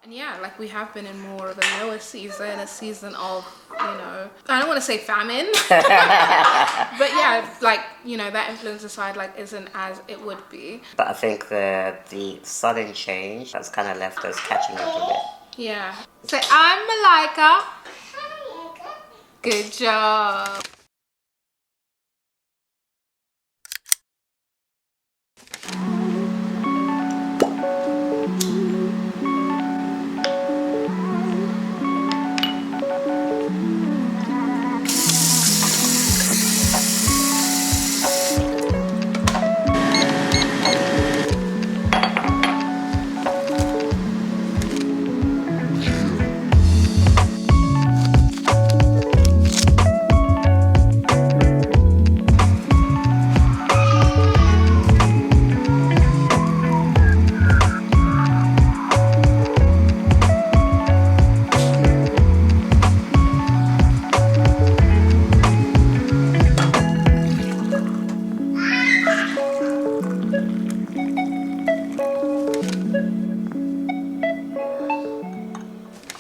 And yeah, like we have been in more of a lower season, a season of, I don't want to say famine, but yeah, like, that influenza side like isn't as it would be. But I think the sudden change has kind of left us catching up a bit. Yeah. Say, I'm Malika. Good job.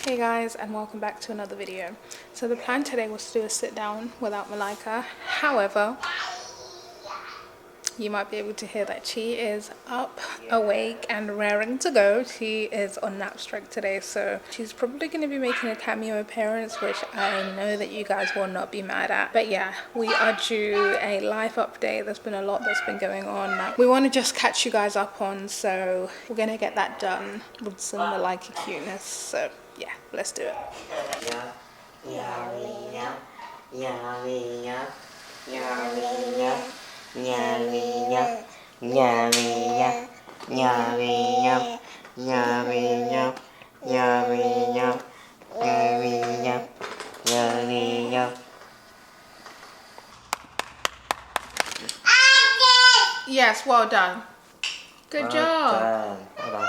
Hey guys, and welcome back to another video. So the plan today was to do a sit down without Malika. However, you might be able to hear that she is up, awake and raring to go. She is on nap strike today, so she's probably going to be making a cameo appearance, which I know that you guys will not be mad at. But yeah, we are due a life update. There's been a lot that's been going on that we want to just catch you guys up on, so we're going to get that done with some Malika cuteness. So yeah, let's do it. Yes, well done. Good job. Hold on.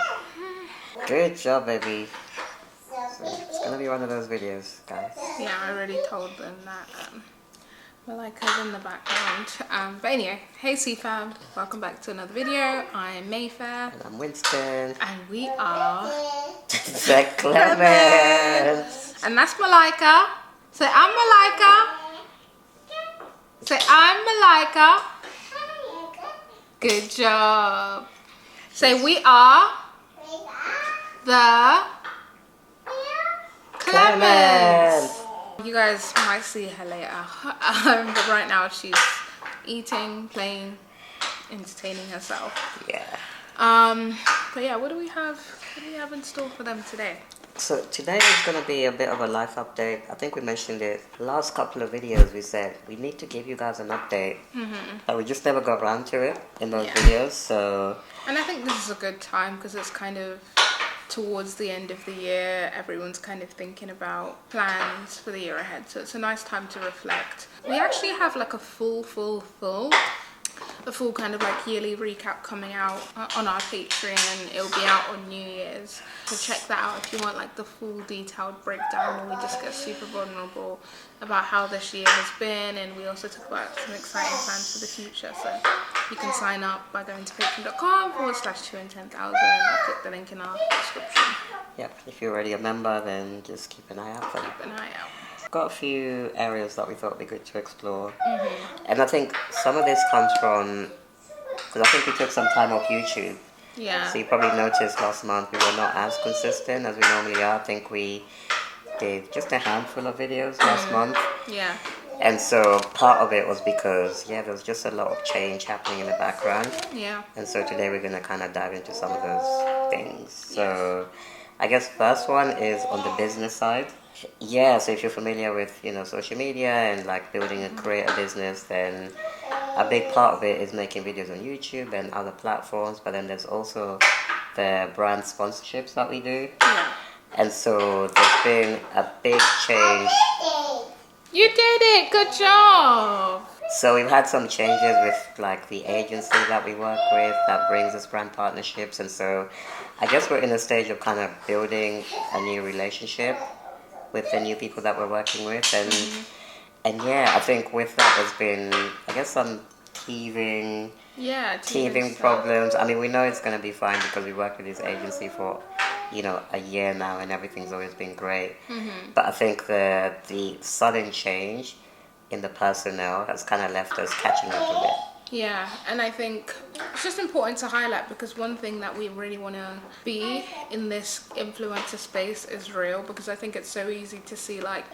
Good job, baby. It's gonna be one of those videos, guys. Yeah, I already told them that Malika's in the background. But anyway, hey CFam, welcome back to another video. I'm Mayfair. And I'm Winston. And we are the Clements. And that's Malika. Say, I'm Malika. Say, I'm Malika. Good job. Say, we are the Clements. You guys might see her later, but right now she's eating, playing, entertaining herself. Yeah. But yeah, what do we have in store for them today? So today is going to be a bit of a life update. I think we mentioned it last couple of videos. We said we need to give you guys an update, but we just never got around to it in those videos. So, and I think this is a good time because it's kind of towards the end of the year. Everyone's kind of thinking about plans for the year ahead, so it's a nice time to reflect. We actually have like a full kind of like yearly recap coming out on our Patreon. It'll be out on New Year's, so check that out if you want like the full detailed breakdown, where we just get super vulnerable about how this year has been, and we also talk about some exciting plans for the future. So you can sign up by going to patreon.com/210,000. I'll click the link in our description. Yep, if you're already a member, then just keep an eye out for it. Keep an eye out. Got a few areas that we thought would be good to explore, and I think some of this comes from, because I think we took some time off YouTube. Yeah. So you probably noticed last month we were not as consistent as we normally are. I think we did just a handful of videos last month. Yeah. And so part of it was because, there was just a lot of change happening in the background. Yeah. And so today we're going to kind of dive into some of those things. So I guess first one is on the business side. Yeah, so if you're familiar with, social media and like building a creator business, then a big part of it is making videos on YouTube and other platforms. But then there's also the brand sponsorships that we do. Yeah. And so there's been a big change. You did it! Good job! So we've had some changes with like the agency that we work with that brings us brand partnerships. And so I guess we're in a stage of kind of building a new relationship with the new people that we're working with, and I think with that there's been, I guess, some teething problems. I mean, we know it's going to be fine because we worked with this agency for a year now, and everything's always been great. But I think the sudden change in the personnel has kind of left us catching up a bit. Yeah, and I think it's just important to highlight, because one thing that we really want to be in this influencer space is real, because I think it's so easy to see, like,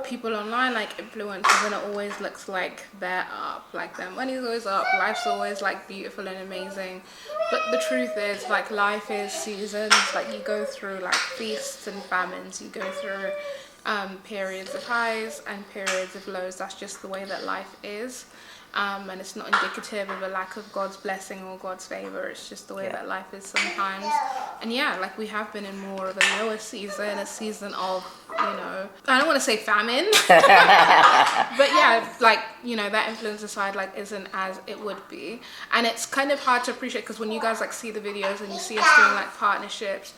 people online, like influencers, and it always looks like they're up, like their money's always up, life's always like beautiful and amazing. But the truth is, like, life is seasons. Like, you go through like feasts and famines, you go through periods of highs and periods of lows. That's just the way that life is. And it's not indicative of a lack of God's blessing or God's favor. It's just the way that life is sometimes. And yeah, like, we have been in more of a lower season, a season of, I don't want to say famine, but yeah, like, that influencer side, like, isn't as it would be. And it's kind of hard to appreciate, because when you guys like see the videos and you see us doing like partnerships,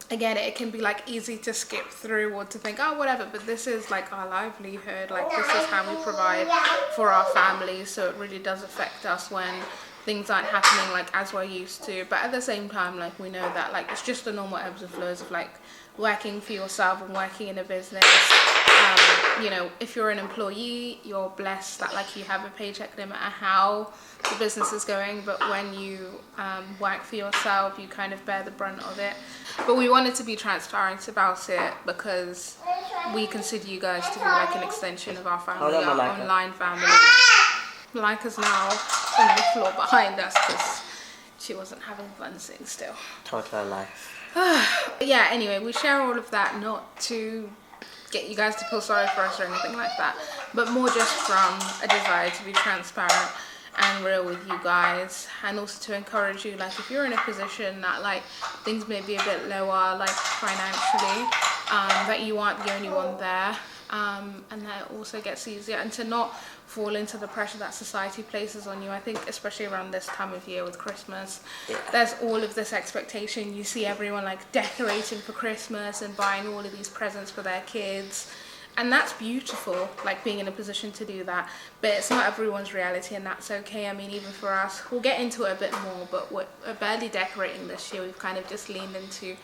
again, it can be like easy to skip through or to think, oh, whatever, but this is like our livelihood, like this is how we provide for our families, so it really does affect us when things aren't happening like as we're used to. But at the same time, like, we know that, like, it's just the normal ebbs and flows of like working for yourself and working in a business. If you're an employee, you're blessed that, like, you have a paycheck no matter how the business is going, but when you work for yourself, you kind of bear the brunt of it. But we wanted to be transparent about it, because we consider you guys to be like an extension of our family, our online family. Malika's now on the floor behind us because she wasn't having fun sitting still. Total life. Yeah, anyway, we share all of that not to get you guys to feel sorry for us or anything like that, but more just from a desire to be transparent and real with you guys, and also to encourage you, like, if you're in a position that, like, things may be a bit lower, like, financially, that you aren't the only one there, and that it also gets easier, and to not fall into the pressure that society places on you. I think especially around this time of year with Christmas, there's all of this expectation. You see everyone like decorating for Christmas and buying all of these presents for their kids, and that's beautiful, like being in a position to do that, but it's not everyone's reality, and that's okay. I mean, even for us, we'll get into it a bit more, but we're barely decorating this year. We've kind of just leaned into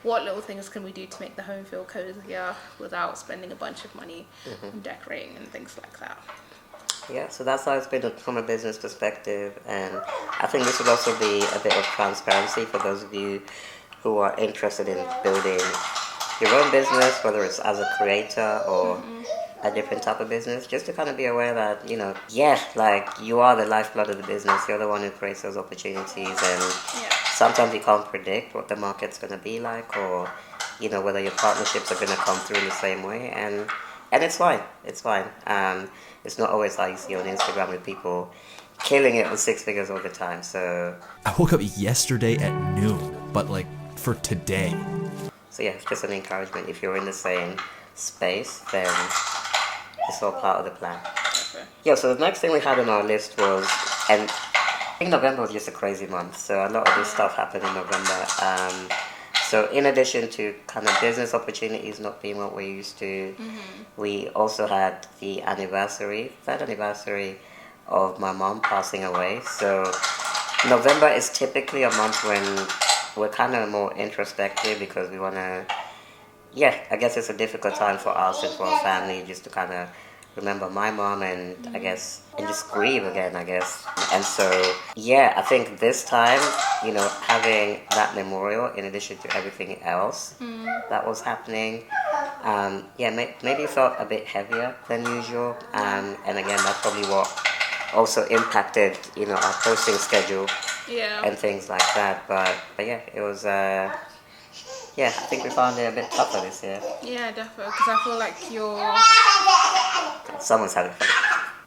what little things can we do to make the home feel cozier without spending a bunch of money on decorating and things like that. Yeah, so that's how it's been from a business perspective, and I think this would also be a bit of transparency for those of you who are interested in building your own business, whether it's as a creator or a different type of business, just to kind of be aware that, like, you are the lifeblood of the business. You're the one who creates those opportunities, and sometimes you can't predict what the market's going to be like, or, whether your partnerships are going to come through in the same way, and it's fine. It's fine. It's not always how you see on Instagram with people killing it with 6 figures all the time. So I woke up yesterday at noon, but like for today. So yeah, it's just an encouragement. If you're in the same space, then it's all part of the plan. Okay. Yeah, so the next thing we had on our list was, and I think November was just a crazy month, so a lot of this stuff happened in November. So in addition to kind of business opportunities not being what we're used to, we also had the third anniversary of my mom passing away. So November is typically a month when we're kind of more introspective, because we want to, I guess it's a difficult time for us and for our family just to kind of remember my mom and and just grieve again, I guess. And so, I think this time, having that memorial in addition to everything else that was happening, maybe felt a bit heavier than usual. And again, that's probably what also impacted, our posting schedule and things like that. But it was, I think we found it a bit tougher this year. Yeah, definitely, because I feel like someone's having fun.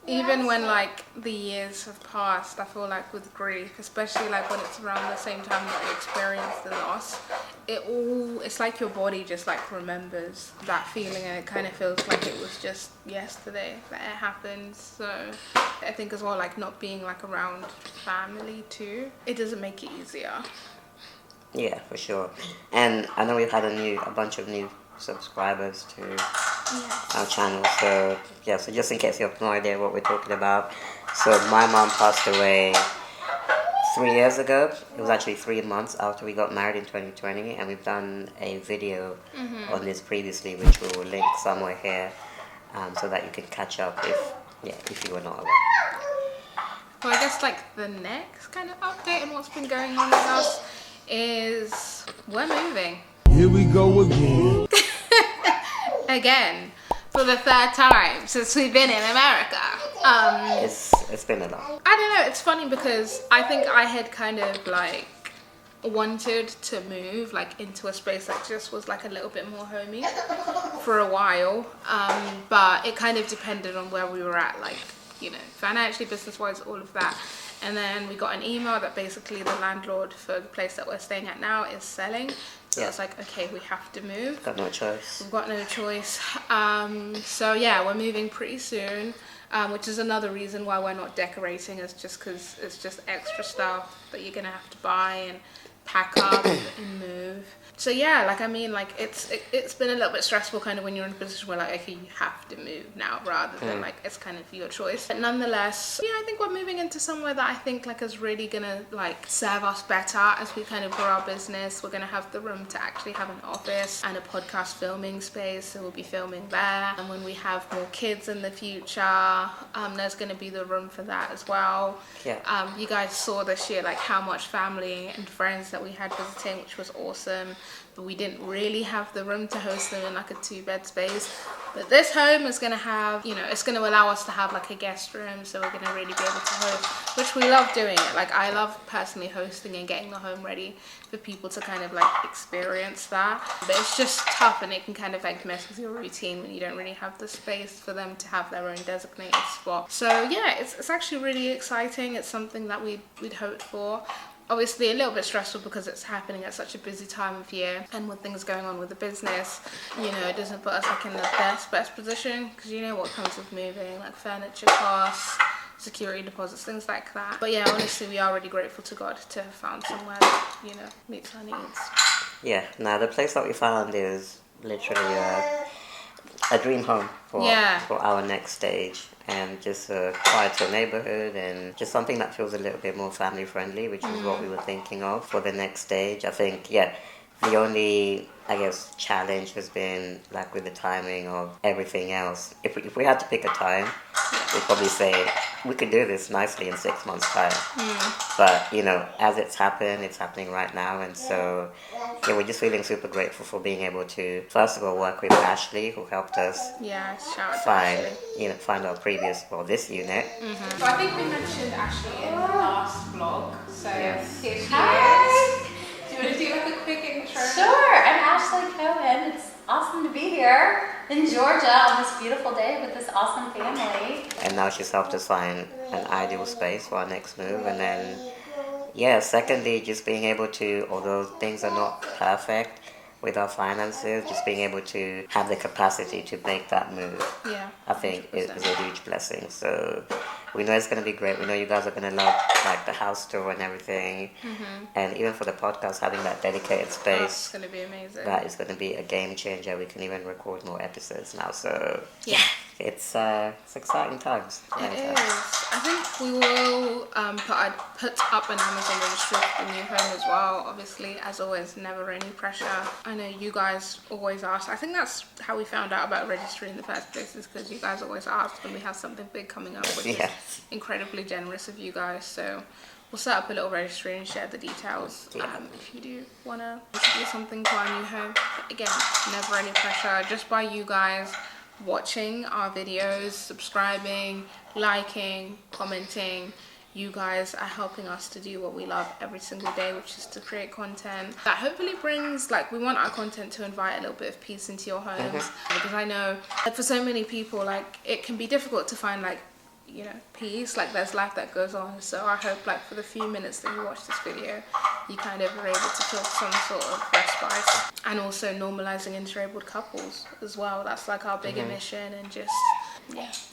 Even when like the years have passed, I feel like with grief, especially like when it's around the same time that you experience the loss, it's like your body just like remembers that feeling, and it kind of feels like it was just yesterday that it happened. So I think as well, like not being like around family too, it doesn't make it easier. Yeah, for sure. And I know we've had a bunch of new subscribers to our channel. So so just in case you have no idea what we're talking about, so my mom passed away 3 years ago. It was actually 3 months after we got married in 2020, and we've done a video on this previously, which we will link somewhere here, so that you can catch up if you were not aware. Well, I guess like the next kind of update on what's been going on with us is we're moving. Here we go again. Again, for the third time since we've been in America. It's been a lot. I don't know, it's funny because I think I had kind of like wanted to move like into a space that just was like a little bit more homey for a while, but it kind of depended on where we were at, like, you know, financially, business-wise, all of that. And then we got an email that basically the landlord for the place that we're staying at now is selling. So Yeah. it's like, okay, we have to move. Got no choice. We've got no choice. So yeah, we're moving pretty soon, which is another reason why we're not decorating. Is just because it's just extra stuff that you're gonna have to buy and pack up and move. So yeah, like I mean, like it's been a little bit stressful kind of when you're in a position where like, okay, you have to move now rather than like it's kind of your choice. But nonetheless, yeah, I think we're moving into somewhere that I think like is really gonna like serve us better as we kind of grow our business. We're gonna have the room to actually have an office and a podcast filming space, so we'll be filming there. And when we have more kids in the future, there's gonna be the room for that as well. Yeah. You guys saw this year like how much family and friends that we had visiting, which was awesome. But we didn't really have the room to host them in like a 2-bed space. But this home is gonna have, you know, it's gonna allow us to have like a guest room, so we're gonna really be able to host, which we love doing it. Like I love personally hosting and getting the home ready for people to kind of like experience that. But it's just tough, and it can kind of like mess with your routine when you don't really have the space for them to have their own designated spot. So yeah, it's actually really exciting. It's something that we'd hoped for. Obviously a little bit stressful because it's happening at such a busy time of year, and with things going on with the business, you know, it doesn't put us like in the best position, because you know what comes with moving, like furniture costs, security deposits, things like that. But yeah, honestly, we are really grateful to God to have found somewhere that, you know, meets our needs. Yeah. Now the place that we found is literally a dream home for our next stage, and just a quieter neighborhood, and just something that feels a little bit more family friendly, which is what we were thinking of for the next stage. I think, the only, I guess, challenge has been like with the timing of everything else. If we had to pick a time, we'd probably say we could do this nicely in 6 months' time. But, you know, as it's happening right now, and so we're just feeling super grateful for being able to, first of all, work with Ashley, who helped us Yeah, shout out to Ashley. find our this unit. So I think we mentioned Ashley in the last vlog, so Yes. here she Hi. is. Do you want to do like a quick intro? Sure, I'm Ashley Cohen. It's awesome to be here in Georgia on this beautiful day with this awesome family. And now she's helped us find an ideal space for our next move. And then, secondly, just being able to, although things are not perfect with our finances, just being able to have the capacity to make that move, Yeah. I think is a huge blessing. So we know it's going to be great. We know you guys are going to love like the house tour and everything. And even for the podcast, having that dedicated It's space, going to be amazing. that is going to be a game changer. We can even record more episodes now. So Yeah. it's exciting times. It is. I think we will put up an Amazon registry for the new home as well. Obviously, as always, never any pressure. I know you guys always ask. I think that's how we found out about registry in the first place, is because you guys always ask when we have something big coming up, which Yes. is incredibly generous of you guys. So we'll set up a little registry and share the details if you do want to do something to our new home. But again, never any pressure. Just by you guys watching our videos, subscribing, liking, commenting, you guys are helping us to do what we love every single day, which is to create content that hopefully brings, like, we want our content to invite a little bit of peace into your homes. Because I know, like, for so many people, like, it can be difficult to find, like, you know, peace. Like, there's life that goes on. So I hope, like, for the few minutes that you watch this video, you kind of are able to feel some sort of respite. And also normalizing interabled couples as well. That's like our bigger mission, and just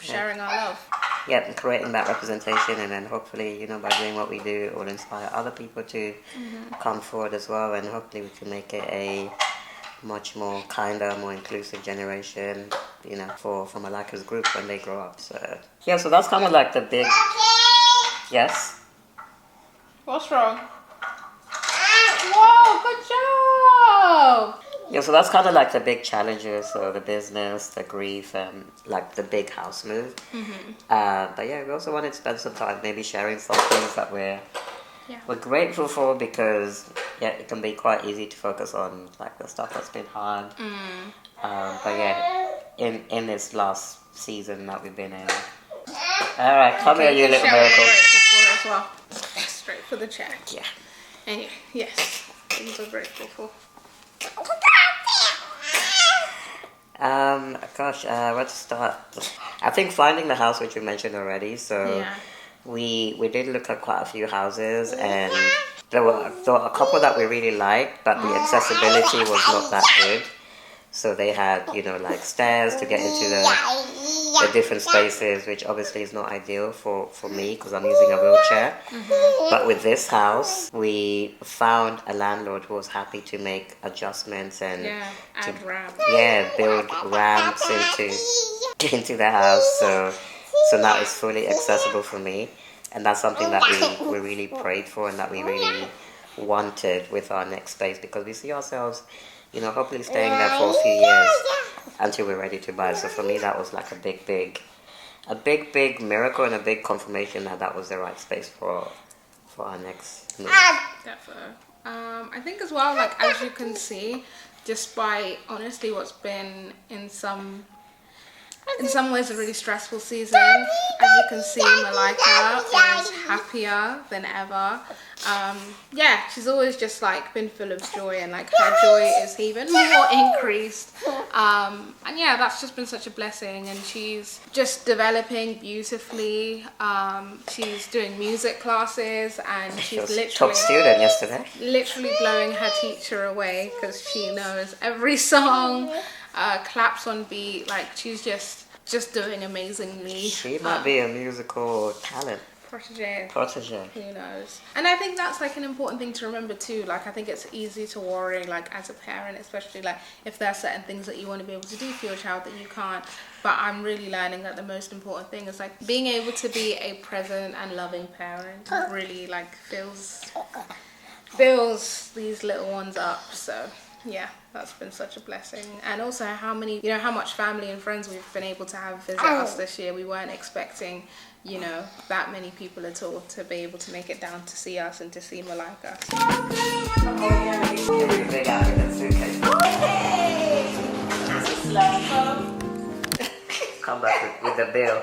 sharing our love. Yeah, creating that representation, and then hopefully, you know, by doing what we do, it will inspire other people to come forward as well, and hopefully we can make it a much more kinder, more inclusive generation, you know, for Malaka's group when they grow up. So so that's kind of like the big yes. What's wrong? Whoa, good job! Yeah, so that's kind of like the big challenges, so the business, the grief, and like the big house move. But yeah, we also wanted to spend some time maybe sharing some things that we're grateful for, because yeah, it can be quite easy to focus on like the stuff that's been hard. But yeah, in this last season that we've been in. All right, come here, you little share what miracle. we're grateful for as well. Straight for the chat. Yeah. Anyway, yes, things we're grateful for. Gosh, where to start? I think finding the house, which you mentioned already. So Yeah. we did look at quite a few houses, and there were a couple that we really liked, but the accessibility was not that good. So they had, like stairs to get into the different spaces, which obviously is not ideal for me because I'm using a wheelchair. But with this house, we found a landlord who was happy to make adjustments and Add ramp. build ramps into the house. So now it's fully accessible for me, and that's something that we really prayed for and that we really wanted with our next space, because we see ourselves, hopefully staying there for a few years until we're ready to buy. So for me, that was like a big miracle and a big confirmation that was the right space for our next move. Definitely. I think as well, like as you can see, just by honestly what's been in some ways a really stressful season, as you can see, Malika is happier than ever. She's always just like been full of joy, and like her joy is even more increased. And yeah, that's just been such a blessing, and she's just developing beautifully. She's doing music classes, and She she's was literally top student yesterday. literally blowing her teacher away because she knows every song, claps on beat. Like she's just doing amazingly. She might be a musical talent. Protege. Who knows? And I think that's like an important thing to remember too. Like I think it's easy to worry, like as a parent, especially like if there are certain things that you want to be able to do for your child that you can't. But I'm really learning that the most important thing is like being able to be a present and loving parent. Really like fills these little ones up. So yeah, that's been such a blessing. And also how much family and friends we've been able to have visit us this year. We weren't expecting, that many people at all to be able to make it down to see us and to see Malika. Come back with the bill.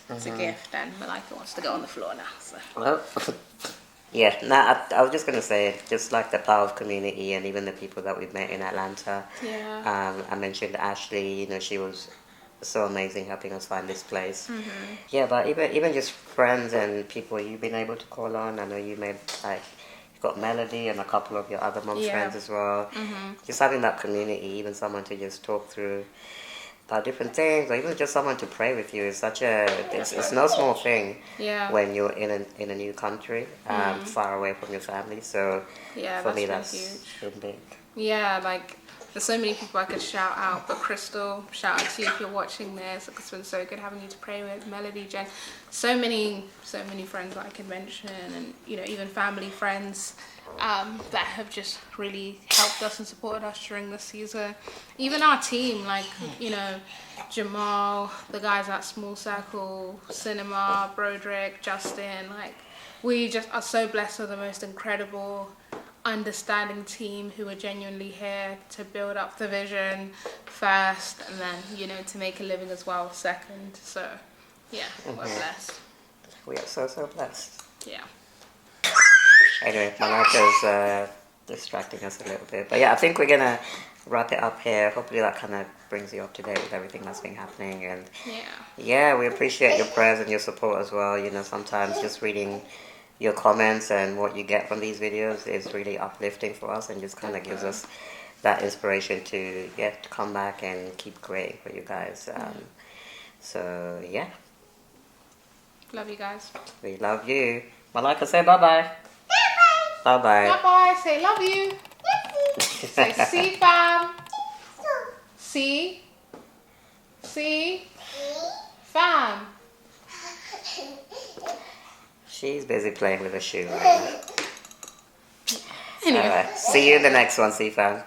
It's a gift, and Malika wants to go on the floor now. So. Well, yeah, I was just going to say, just like the power of community and even the people that we've met in Atlanta. Yeah. I mentioned Ashley, she was so amazing helping us find this place. Yeah, but even just friends and people you've been able to call on. I know you made you've got Melody and a couple of your other mom's friends as well. Just having that community, even someone to just talk through about different things, or even just someone to pray with you is it's no small thing when you're in a new country, far away from your family. So for me, that's huge. Big. Yeah, like there's so many people I could shout out, but Crystal, shout out to you if you're watching this. It's been so good having you to pray with. Melody, Jen, so many friends that I could mention, and even family friends that have just really helped us and supported us during this season. Even our team, like Jamal, the guys at Small Circle Cinema, Broderick, Justin, like we just are so blessed with the most incredible, understanding team who are genuinely here to build up the vision first, and then to make a living as well second. So yeah, we're blessed. We are so blessed. Yeah. Anyway, Malika's distracting us a little bit, but yeah, I think we're gonna wrap it up here. Hopefully that kind of brings you up to date with everything that's been happening, and yeah, we appreciate your prayers and your support as well. Sometimes just reading your comments and what you get from these videos is really uplifting for us, and just kind of gives us that inspiration to come back and keep creating for you guys. So yeah, Love you guys. we love you. Malika, say bye-bye. Bye-bye. Bye-bye. Say love you. Say see fam. See? See? Fam. She's busy playing with a shoe right now. Anyway. Alright, see you in the next one, C-Fam.